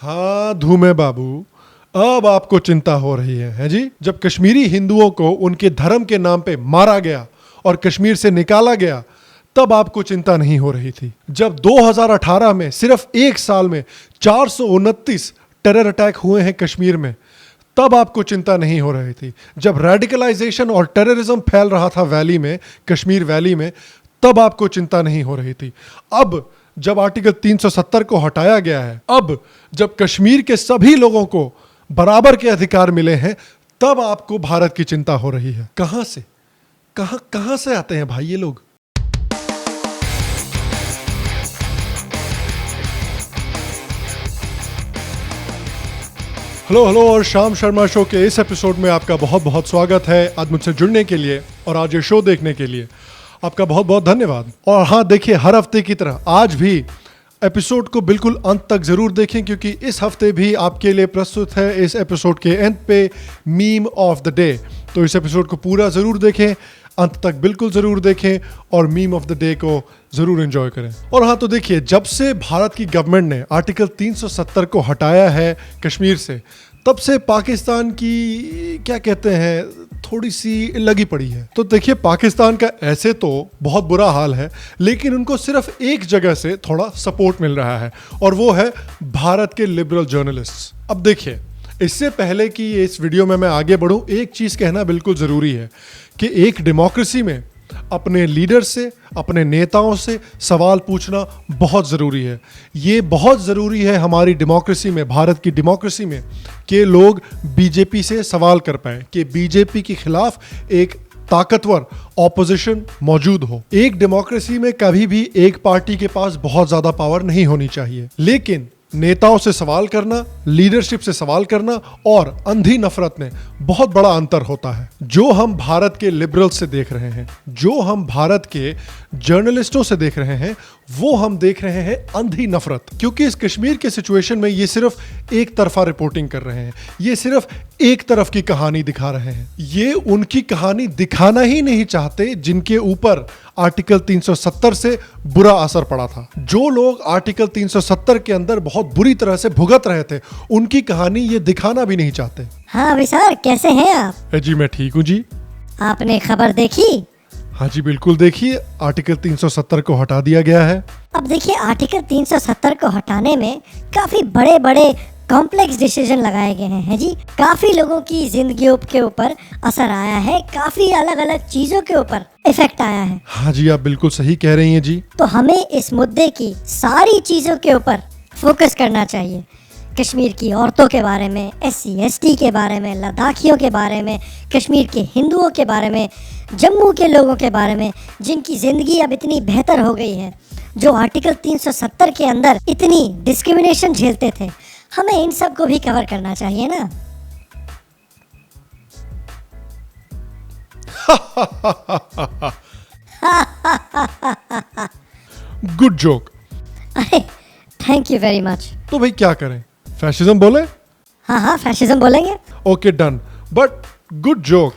हाँ धूमे बाबू, अब आपको चिंता हो रही है जी। जब कश्मीरी हिंदुओं को उनके धर्म के नाम पे मारा गया और कश्मीर से निकाला गया, तब आपको चिंता नहीं हो रही थी। जब 2018 में सिर्फ एक साल में 429 टेरर अटैक हुए हैं कश्मीर में, तब आपको चिंता नहीं हो रही थी। जब रेडिकलाइजेशन और टेररिज्म फैल रहा था वैली में, कश्मीर वैली में, तब आपको चिंता नहीं हो रही थी। अब जब आर्टिकल 370 को हटाया गया है, अब जब कश्मीर के सभी लोगों को बराबर के अधिकार मिले हैं, तब आपको भारत की चिंता हो रही है। कहां से कहां से आते हैं भाई ये लोग? हेलो और श्याम शर्मा शो के इस एपिसोड में आपका बहुत बहुत स्वागत है। आज मुझसे जुड़ने के लिए और आज ये शो देखने के लिए आपका बहुत बहुत धन्यवाद। और हाँ, देखिए, हर हफ्ते की तरह आज भी एपिसोड को बिल्कुल अंत तक जरूर देखें, क्योंकि इस हफ्ते भी आपके लिए प्रस्तुत है इस एपिसोड के अंत पे मीम ऑफ द डे। तो इस एपिसोड को पूरा जरूर देखें, अंत तक बिल्कुल जरूर देखें और मीम ऑफ द डे को जरूर एंजॉय करें। और हाँ, तो देखिए, जब से भारत की गवर्नमेंट ने आर्टिकल 370 को हटाया है कश्मीर से, तब से पाकिस्तान की क्या कहते हैं, थोड़ी सी लगी पड़ी है। तो देखिए, पाकिस्तान का ऐसे तो बहुत बुरा हाल है, लेकिन उनको सिर्फ एक जगह से थोड़ा सपोर्ट मिल रहा है, और वो है भारत के लिबरल जर्नलिस्ट। अब देखिए, इससे पहले कि इस वीडियो में मैं आगे बढ़ूं, एक चीज़ कहना बिल्कुल ज़रूरी है कि एक डेमोक्रेसी में अपने लीडर से, अपने नेताओं से सवाल पूछना बहुत ज़रूरी है। ये बहुत ज़रूरी है हमारी डेमोक्रेसी में, भारत की डेमोक्रेसी में, कि लोग बीजेपी से सवाल कर पाएँ, कि बीजेपी के खिलाफ एक ताकतवर ऑपोजिशन मौजूद हो। एक डेमोक्रेसी में कभी भी एक पार्टी के पास बहुत ज़्यादा पावर नहीं होनी चाहिए, लेकिन नेताओं से सवाल करना, लीडरशिप से सवाल करना और अंधी नफरत में बहुत बड़ा अंतर होता है। जो हम भारत के लिबरल्स से देख रहे हैं, जो हम भारत के जर्नलिस्टों से देख रहे हैं, वो हम देख रहे हैं अंधी नफरत। क्योंकि इस कश्मीर के सिचुएशन में ये सिर्फ एक तरफा रिपोर्टिंग कर रहे हैं, ये सिर्फ एक तरफ की कहानी दिखा रहे हैं। ये उनकी कहानी दिखाना ही नहीं चाहते जिनके ऊपर आर्टिकल 370 से बुरा असर पड़ा था। जो लोग आर्टिकल 370 के अंदर बहुत बुरी तरह से भुगत रहे थे, उनकी कहानी ये दिखाना भी नहीं चाहते। हाँ विशाल, कैसे हैं आप? जी मैं ठीक हूँ जी। आपने खबर देखी? हाँ जी बिल्कुल देखिए, आर्टिकल 370 को हटा दिया गया है। अब देखिए, आर्टिकल 370 को हटाने में काफी बड़े बड़े कॉम्प्लेक्स डिसीजन लगाए गए हैं जी। काफी लोगों की जिंदगियों के ऊपर असर आया है, काफी अलग अलग चीजों के ऊपर इफेक्ट आया है। हाँ जी, आप बिल्कुल सही कह रही हैं जी। तो हमें इस मुद्दे की सारी चीजों के ऊपर फोकस करना चाहिए। कश्मीर की औरतों के बारे में, SC/ST के बारे में, लद्दाखियों के बारे में, कश्मीर के हिंदुओं के बारे में, जम्मू के लोगों के बारे में, जिनकी ज़िंदगी अब इतनी बेहतर हो गई है, जो आर्टिकल 370 के अंदर इतनी डिस्क्रिमिनेशन झेलते थे। हमें इन सब को भी कवर करना चाहिए ना। Good joke. अरे थैंक यू वेरी मच। तो भाई क्या करें, फैशिज्म बोले? हाँ, फैशिज्म बोलेंगे। Okay done, but good joke.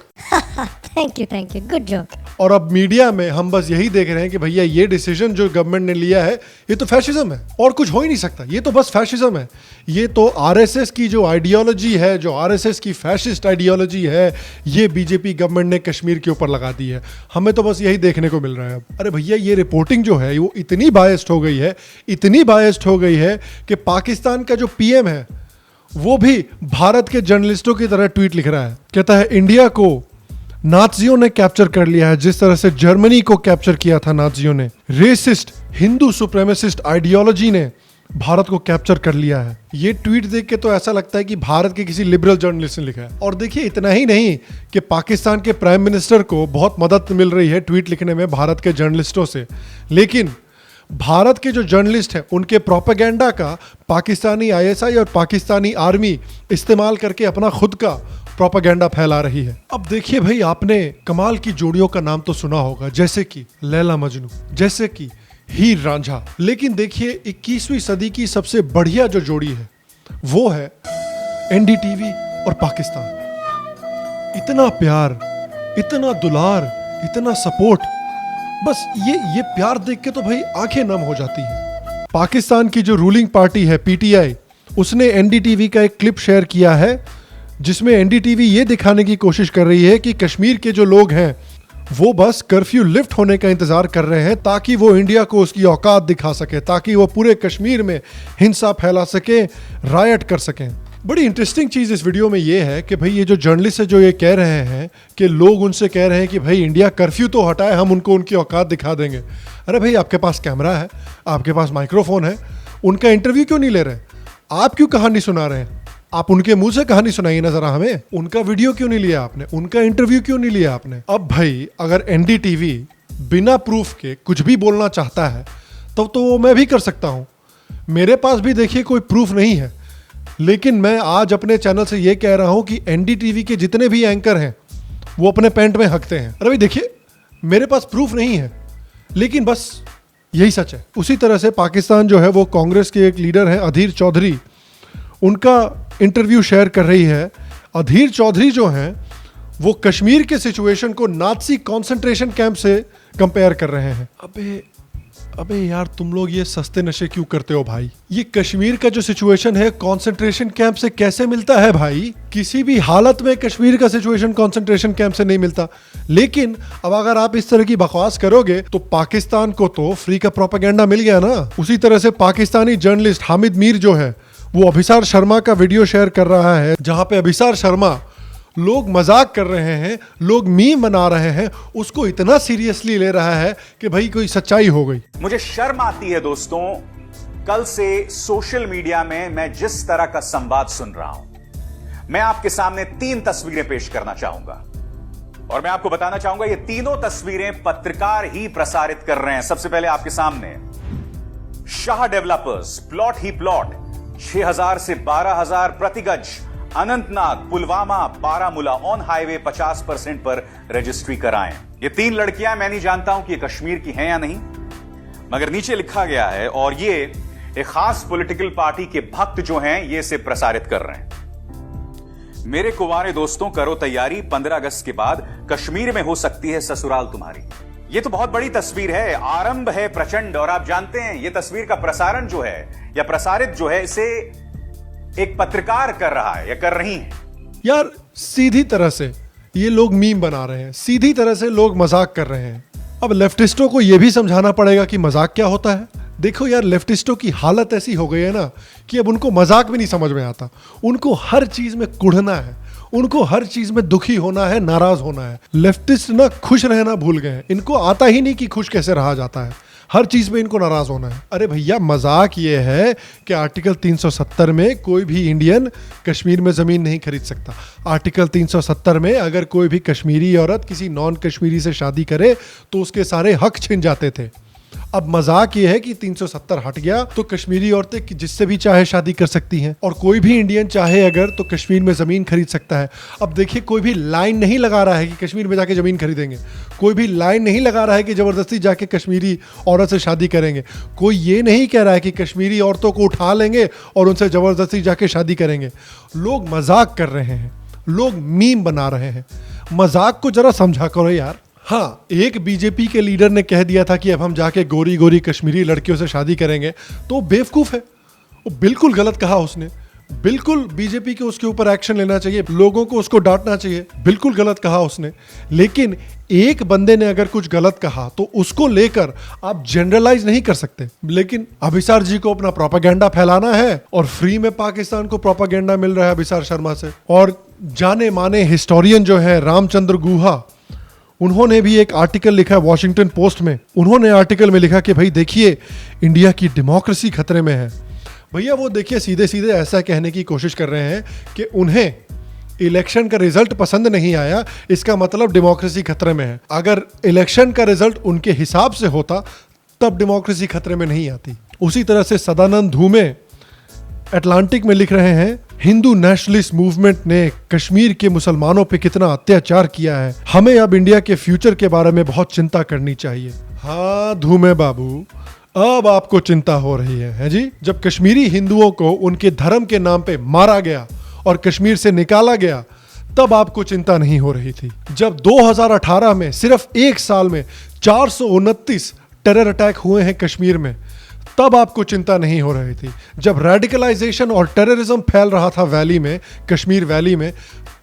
Thank you, good joke. और अब मीडिया में हम बस यही देख रहे हैं कि भैया ये डिसीजन जो गवर्नमेंट ने लिया है, ये तो फैशिज्म है और कुछ हो ही नहीं सकता, ये तो बस फैशिज्म है। ये तो आरएसएस की जो आइडियोलॉजी है, जो आरएसएस की फैशिस्ट आइडियोलॉजी है, ये बीजेपी गवर्नमेंट ने कश्मीर के ऊपर लगा दी है। हमें तो बस यही देखने को मिल रहा है अब। अरे भैया, ये रिपोर्टिंग जो है वो इतनी बायस्ड हो गई है, इतनी बायस्ड हो गई है कि पाकिस्तान का जो पीएम है वो भी भारत के जर्नलिस्टों की तरह ट्वीट लिख रहा है। कहता है इंडिया को नाज़ियों ने कैप्चर कर लिया है, जिस तरह से जर्मनी को कैप्चर किया था नाज़ियों ने। रेसिस्ट हिंदू सुप्रेमेसिस्ट आइडियोलॉजी ने भारत को कैप्चर कर लिया है। ये ट्वीट देख के तो ऐसा लगता है कि भारत के किसी लिबरल जर्नलिस्ट ने लिखा है। और देखिए, इतना ही नहीं कि पाकिस्तान के प्राइम मिनिस्टर को बहुत मदद मिल रही है ट्वीट लिखने में भारत के जर्नलिस्टों से, लेकिन भारत के जो जर्नलिस्ट हैं उनके प्रोपेगेंडा का पाकिस्तानी ISI और पाकिस्तानी आर्मी इस्तेमाल करके अपना खुद का प्रोपेगेंडा फैला रही है। अब देखिए भाई, आपने कमाल की जोड़ियों का नाम तो सुना होगा, जैसे कि लैला मजनू, जैसे कि हीर रांझा। लेकिन देखिए, 21वीं सदी की सबसे बढ़िया जो जोड़ी है वो है NDTV और पाकिस्तान। इतना प्यार, इतना दुलार, इतना सपोर्ट, बस ये प्यार देख के तो भाई आंखें नम हो जाती हैं। पाकिस्तान की जो रूलिंग पार्टी है PTI, उसने एनडीटीवी का एक क्लिप शेयर किया है जिसमें एनडीटीवी ये दिखाने की कोशिश कर रही है कि कश्मीर के जो लोग हैं वो बस कर्फ्यू लिफ्ट होने का इंतजार कर रहे हैं ताकि वो इंडिया को उसकी औकात दिखा सके, ताकि वो पूरे कश्मीर में हिंसा फैला सके, रायट कर सकें। बड़ी इंटरेस्टिंग चीज़ इस वीडियो में ये है कि भाई ये जो जर्नलिस्ट है जो ये कह रहे हैं कि लोग उनसे कह रहे हैं कि भाई इंडिया कर्फ्यू तो हटाए, हम उनको उनकी औकात दिखा देंगे। अरे भाई आपके पास कैमरा है, आपके पास माइक्रोफोन है, उनका इंटरव्यू क्यों नहीं ले रहे? आप क्यों कहानी सुना रहे हैं? आप उनके मुंह से कहानी सुनाइए ना जरा हमें। उनका वीडियो क्यों नहीं लिया आपने? उनका इंटरव्यू क्यों नहीं लिया आपने? अब भाई अगर एनडीटीवी बिना प्रूफ के कुछ भी बोलना चाहता है तब तो वो मैं भी कर सकता हूँ। मेरे पास भी देखिए कोई प्रूफ नहीं है, लेकिन मैं आज अपने चैनल से ये कह रहा हूँ कि एनडीटीवी के जितने भी एंकर हैं वो अपने पैंट में हकते हैं। अरे भाई देखिए मेरे पास प्रूफ नहीं है, लेकिन बस यही सच है। उसी तरह से पाकिस्तान जो है वो कांग्रेस के एक लीडर हैं अधीर चौधरी, उनका इंटरव्यू शेयर कर रही है। अधीर चौधरी जो हैं वो कश्मीर के सिचुएशन को नाज़ी कॉन्सेंट्रेशन कैंप से कंपेयर कर रहे हैं। अबे यार तुम लोग ये सस्ते नशे क्यों करते हो भाई? ये कश्मीर का जो सिचुएशन है कॉन्सेंट्रेशन कैंप से कैसे मिलता है भाई? किसी भी हालत में कश्मीर का सिचुएशन कॉन्सेंट्रेशन कैंप से नहीं मिलता। लेकिन अब अगर आप इस तरह की बकवास करोगे तो पाकिस्तान को तो फ्री का प्रोपेगेंडा मिल गया ना। उसी तरह से पाकिस्तानी जर्नलिस्ट हामिद मीर जो है वो अभिसार शर्मा का वीडियो शेयर कर रहा है जहां पे अभिसार शर्मा लोग मजाक कर रहे हैं, लोग मीम बना रहे हैं, उसको इतना सीरियसली ले रहा है कि भाई कोई सच्चाई हो गई। मुझे शर्म आती है दोस्तों, कल से सोशल मीडिया में मैं जिस तरह का संवाद सुन रहा हूं, मैं आपके सामने 3 तस्वीरें पेश करना चाहूंगा और मैं आपको बताना चाहूंगा ये तीनों तस्वीरें पत्रकार ही प्रसारित कर रहे हैं। सबसे पहले आपके सामने शाह डेवलपर्स प्लॉट ही प्लॉट 6000 से 12000 प्रति गज, अनंतनाग, पुलवामा, बारामूला ऑन हाईवे 50% पर रजिस्ट्री कराएं। ये 3 लड़कियां, मैं नहीं जानता हूं कि ये कश्मीर की हैं या नहीं, मगर नीचे लिखा गया है और ये एक खास पॉलिटिकल पार्टी के भक्त जो हैं ये इसे प्रसारित कर रहे हैं। मेरे कुंवारे दोस्तों, करो तैयारी, 15 अगस्त के बाद कश्मीर में हो सकती है ससुराल तुम्हारी। ये तो बहुत बड़ी तस्वीर है, आरंभ है प्रचंड। और आप जानते हैं ये तस्वीर का प्रसारण जो है या प्रसारित जो है इसे एक पत्रकार कर रहा है या कर रही है। यार सीधी तरह से ये लोग मीम बना रहे हैं, सीधी तरह से लोग मजाक कर रहे हैं। अब लेफ्टिस्टों को यह भी समझाना पड़ेगा कि मजाक क्या होता है। देखो यार लेफ्टिस्टों की हालत ऐसी हो गई है ना कि अब उनको मजाक भी नहीं समझ में आता, उनको हर चीज में कुढ़ना है, उनको हर चीज में दुखी होना है, नाराज होना है। लेफ्टिस्ट ना खुश रहना भूल गए हैं, इनको आता ही नहीं कि खुश कैसे रहा जाता है, हर चीज में इनको नाराज होना है। अरे भैया मजाक ये है कि आर्टिकल 370 में कोई भी इंडियन कश्मीर में जमीन नहीं खरीद सकता। आर्टिकल 370 में अगर कोई भी कश्मीरी औरत किसी नॉन कश्मीरी से शादी करे तो उसके सारे हक छिन जाते थे। अब मजाक ये है कि 370 हट गया तो कश्मीरी औरतें जिससे भी चाहे शादी कर सकती हैं और कोई भी इंडियन चाहे अगर तो कश्मीर में ज़मीन खरीद सकता है। अब देखिए कोई भी लाइन नहीं लगा रहा है कि कश्मीर में जाके ज़मीन खरीदेंगे, कोई भी लाइन नहीं लगा रहा है कि ज़बरदस्ती जाके कश्मीरी औरत से शादी करेंगे, कोई ये नहीं कह रहा है कि कश्मीरी औरतों को उठा लेंगे और उनसे ज़बरदस्ती जाके शादी करेंगे। लोग मजाक कर रहे हैं, लोग मीम बना रहे हैं। मजाक को जरा समझा करो यार। हाँ, एक बीजेपी के लीडर ने कह दिया था कि अब हम जाके गोरी गोरी कश्मीरी लड़कियों से शादी करेंगे, तो बेवकूफ़ है, वो बिल्कुल गलत कहा उसने। बिल्कुल बीजेपी को उसके ऊपर एक्शन लेना चाहिए, लोगों को उसको डांटना चाहिए, बिल्कुल गलत कहा उसने। लेकिन एक बंदे ने अगर कुछ गलत कहा तो उसको लेकर आप जनरलाइज नहीं कर सकते। लेकिन अभिसार जी को अपना प्रोपेगेंडा फैलाना है और फ्री में पाकिस्तान को प्रोपेगेंडा मिल रहा है अभिसार शर्मा से। और जाने माने हिस्टोरियन जो है रामचंद्र गुहा, उन्होंने भी एक आर्टिकल लिखा है वॉशिंगटन पोस्ट में। उन्होंने आर्टिकल में लिखा कि भाई देखिए इंडिया की डेमोक्रेसी खतरे में है। भैया वो देखिए सीधे सीधे ऐसा कहने की कोशिश कर रहे हैं कि उन्हें इलेक्शन का रिजल्ट पसंद नहीं आया, इसका मतलब डेमोक्रेसी खतरे में है। अगर इलेक्शन का रिजल्ट उनके हिसाब से होता तब डेमोक्रेसी खतरे में नहीं आती। उसी तरह से सदानंद धूमे अटलांटिक में लिख रहे हैं, हिंदू नेशनलिस्ट मूवमेंट ने कश्मीर के मुसलमानों पे कितना अत्याचार किया है, हमें अब इंडिया के फ्यूचर के बारे में बहुत चिंता करनी चाहिए। हाँ धूमे बाबू, अब आपको चिंता हो रही है जी? जब कश्मीरी हिंदुओं को उनके धर्म के नाम पे मारा गया और कश्मीर से निकाला गया तब आपको चिंता नहीं हो रही थी। जब 2018 में सिर्फ एक साल में 429 टेरर अटैक हुए हैं कश्मीर में, तब आपको चिंता नहीं हो रही थी। जब रेडिकलाइजेशन और टेररिज्म फैल रहा था वैली में, कश्मीर वैली में,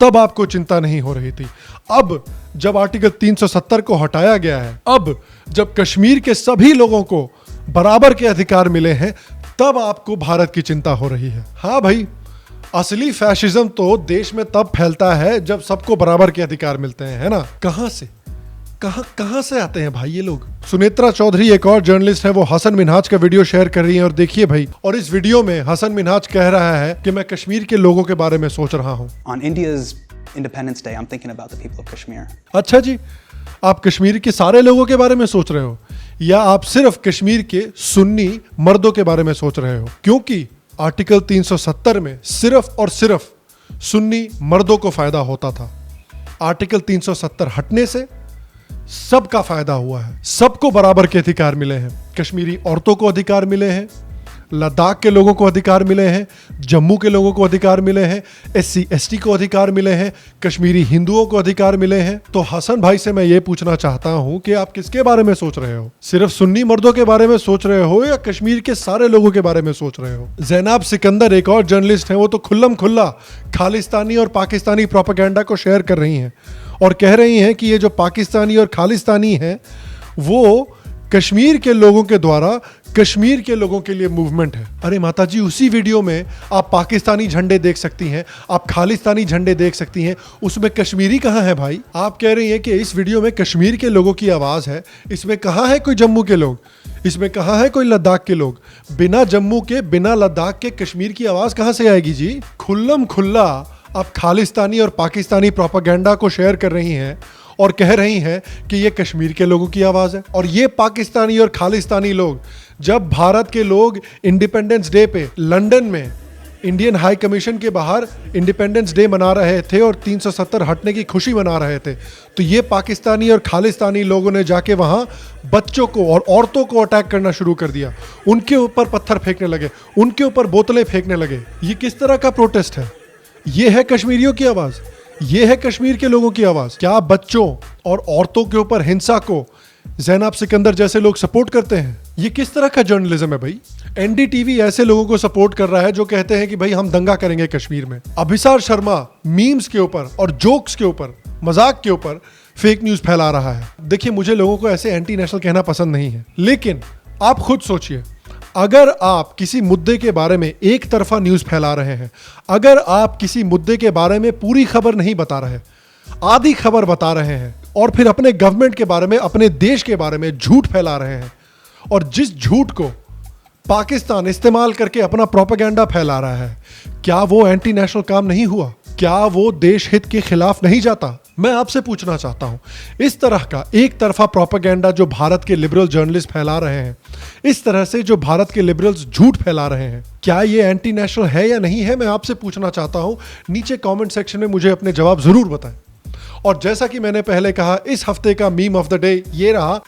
तब आपको चिंता नहीं हो रही थी। अब जब आर्टिकल 370 को हटाया गया है, अब जब कश्मीर के सभी लोगों को बराबर के अधिकार मिले हैं, तब आपको भारत की चिंता हो रही है। हाँ भाई, असली फैशिज्म तो देश में तब फैलता है जब सबको बराबर के अधिकार मिलते हैं, है ना? कहां से कहां से आते हैं भाई ये लोग? सुनेत्रा चौधरी एक और जर्नलिस्ट है, वो हसन मिनहाज का वीडियो शेयर कर रही हैं और देखिए भाई, और इस वीडियो में हसन मिनहाज कह रहा है कि मैं कश्मीर के लोगों के बारे में सोच रहा हूं। On India's Independence Day, I'm thinking about the people of Kashmir. अच्छा जी, आप कश्मीर के सारे लोगों के बारे में सोच रहे हो या आप सिर्फ कश्मीर के सुन्नी मर्दों के बारे में सोच रहे हो? क्योंकि आर्टिकल 370 में सिर्फ और सिर्फ सुन्नी मर्दों को फायदा होता था। आर्टिकल 370 हटने से सबका फायदा हुआ है, सबको बराबर के अधिकार मिले हैं। कश्मीरी औरतों को अधिकार मिले हैं, लद्दाख के लोगों को अधिकार मिले हैं, जम्मू के लोगों को अधिकार मिले हैं, SC ST को अधिकार मिले हैं, कश्मीरी हिंदुओं को अधिकार मिले हैं। तो हसन भाई से मैं ये पूछना चाहता हूं कि आप किसके बारे में सोच रहे हो? सिर्फ सुन्नी मर्दों के बारे में सोच रहे हो या कश्मीर के सारे लोगों के बारे में सोच रहे हो? जैनाब सिकंदर एक और जर्नलिस्ट हैं, वो तो खुल्लम खुल्ला खालिस्तानी और पाकिस्तानी प्रोपेगेंडा को शेयर कर रही हैं और कह रही हैं कि ये जो पाकिस्तानी और खालिस्तानी हैं वो कश्मीर के लोगों के द्वारा कश्मीर के लोगों के लिए मूवमेंट है। अरे माता जी, उसी वीडियो में आप पाकिस्तानी झंडे देख सकती हैं, आप खालिस्तानी झंडे देख सकती हैं, उसमें कश्मीरी कहाँ है भाई? आप कह रही हैं कि इस वीडियो में कश्मीर के लोगों की आवाज़ है, इसमें कहाँ है कोई जम्मू के लोग, इसमें कहाँ है कोई लद्दाख के लोग? बिना जम्मू के, बिना लद्दाख के कश्मीर की आवाज़ कहाँ से आएगी जी? खुल्लम खुल्ला आप खालिस्तानी और पाकिस्तानी प्रोपेगेंडा को शेयर कर रही हैं और कह रही हैं कि ये कश्मीर के लोगों की आवाज़ है। और ये पाकिस्तानी और खालिस्तानी लोग, जब भारत के लोग इंडिपेंडेंस डे पे लंदन में इंडियन हाई कमीशन के बाहर इंडिपेंडेंस डे मना रहे थे और 370 हटने की खुशी मना रहे थे, तो ये पाकिस्तानी और खालिस्तानी लोगों ने जाके वहाँ बच्चों को और औरतों को अटैक करना शुरू कर दिया, उनके ऊपर पत्थर फेंकने लगे, उनके ऊपर बोतलें फेंकने लगे। ये किस तरह का प्रोटेस्ट है? ये है कश्मीरियों की आवाज़, ये है कश्मीर के लोगों की आवाज़। क्या बच्चों और औरतों के ऊपर हिंसा को जैनाब सिकंदर जैसे लोग सपोर्ट करते हैं? ये किस तरह का जर्नलिज्म है भाई? NDTV ऐसे लोगों को सपोर्ट कर रहा है जो कहते हैं कि भाई हम दंगा करेंगे कश्मीर में। अभिसार शर्मा मीम्स के ऊपर और जोक्स के ऊपर, मजाक के ऊपर फेक न्यूज फैला रहा है। देखिए, मुझे लोगों को ऐसे एंटी नेशनल कहना पसंद नहीं है, लेकिन आप खुद सोचिए, अगर आप किसी मुद्दे के बारे में एक तरफा न्यूज़ फैला रहे हैं, अगर आप किसी मुद्दे के बारे में पूरी खबर नहीं बता रहे, आधी खबर बता रहे हैं और फिर अपने गवर्नमेंट के बारे में, अपने देश के बारे में झूठ फैला रहे हैं, और जिस झूठ को पाकिस्तान इस्तेमाल करके अपना प्रोपेगेंडा फैला रहा है, क्या वो एंटी नेशनल काम नहीं हुआ? क्या वो देश हित के खिलाफ नहीं जाता? मैं आपसे पूछना चाहता हूं, इस तरह का एक तरफा प्रोपेगेंडा जो भारत के लिबरल जर्नलिस्ट फैला रहे हैं, इस तरह से जो भारत के लिबरल्स झूठ फैला रहे हैं, क्या ये एंटी नेशनल है या नहीं है? मैं आपसे पूछना चाहता हूं। नीचे कमेंट सेक्शन में मुझे अपने जवाब जरूर बताएं। और जैसा कि मैंने पहले कहा, इस हफ्ते का मीम ऑफ द डे ये रहा।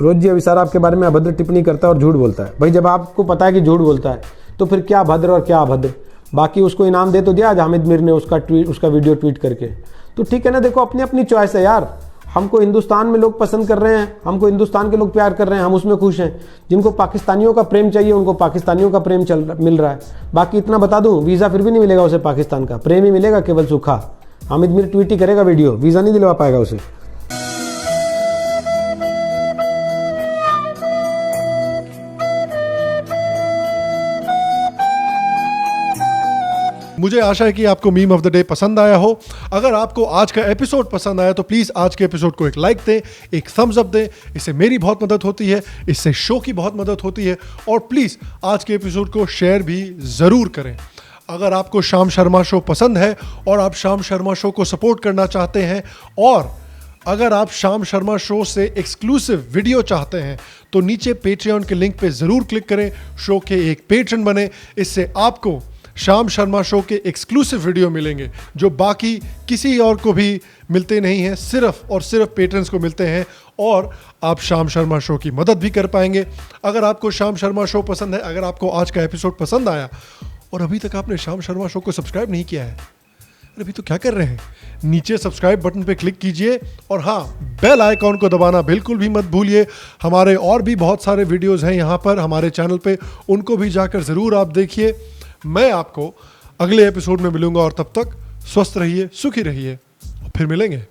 रोज जी अभिसार आपके बारे में अभद्र टिप्पणी करता है और झूठ बोलता है। भाई, जब आपको पता है कि झूठ बोलता है तो फिर क्या भद्र और क्या अभद्र? बाकी उसको इनाम दे तो दिया आज हामिद मीर ने उसका वीडियो ट्वीट करके, तो ठीक है ना। देखो, अपनी अपनी चॉइस है यार। हमको हिंदुस्तान में लोग पसंद कर रहे हैं, हमको हिंदुस्तान के लोग प्यार कर रहे हैं, हम उसमें खुश हैं। जिनको पाकिस्तानियों का प्रेम चाहिए उनको पाकिस्तानियों का प्रेम मिल रहा है। बाकी इतना बता दूं, वीज़ा फिर भी नहीं मिलेगा उसे पाकिस्तान का, प्रेम ही मिलेगा, केवल सूखा। हामिद मीर ट्वीट ही करेगा वीडियो, वीज़ा नहीं दिलवा पाएगा उसे। मुझे आशा है कि आपको मीम ऑफ द डे पसंद आया हो। अगर आपको आज का एपिसोड पसंद आया तो प्लीज़ आज के एपिसोड को एक लाइक दें, एक थम्स अप दें। इससे मेरी बहुत मदद होती है, इससे शो की बहुत मदद होती है। और प्लीज़ आज के एपिसोड को शेयर भी ज़रूर करें। अगर आपको श्याम शर्मा शो पसंद है और आप श्याम शर्मा शो को सपोर्ट करना चाहते हैं, और अगर आप श्याम शर्मा शो से एक्सक्लूसिव वीडियो चाहते हैं, तो नीचे पेट्रियन के लिंक पे ज़रूर क्लिक करें, शो के एक पेट्रन बने। इससे आपको श्याम शर्मा शो के एक्सक्लूसिव वीडियो मिलेंगे जो बाकी किसी और को भी मिलते नहीं हैं, सिर्फ और सिर्फ पेट्रन्स को मिलते हैं, और आप श्याम शर्मा शो की मदद भी कर पाएंगे। अगर आपको श्याम शर्मा शो पसंद है, अगर आपको आज का एपिसोड पसंद आया और अभी तक आपने श्याम शर्मा शो को सब्सक्राइब नहीं किया है, अरे अभी तो क्या कर रहे हैं, नीचे सब्सक्राइब बटन पे क्लिक कीजिए और हाँ, बेल आइकॉन को दबाना बिल्कुल भी मत भूलिए। हमारे और भी बहुत सारे वीडियोस हैं यहाँ पर हमारे चैनल पे, उनको भी जाकर ज़रूर आप देखिए। मैं आपको अगले एपिसोड में मिलूंगा और तब तक स्वस्थ रहिए, सुखी रहिए, फिर मिलेंगे।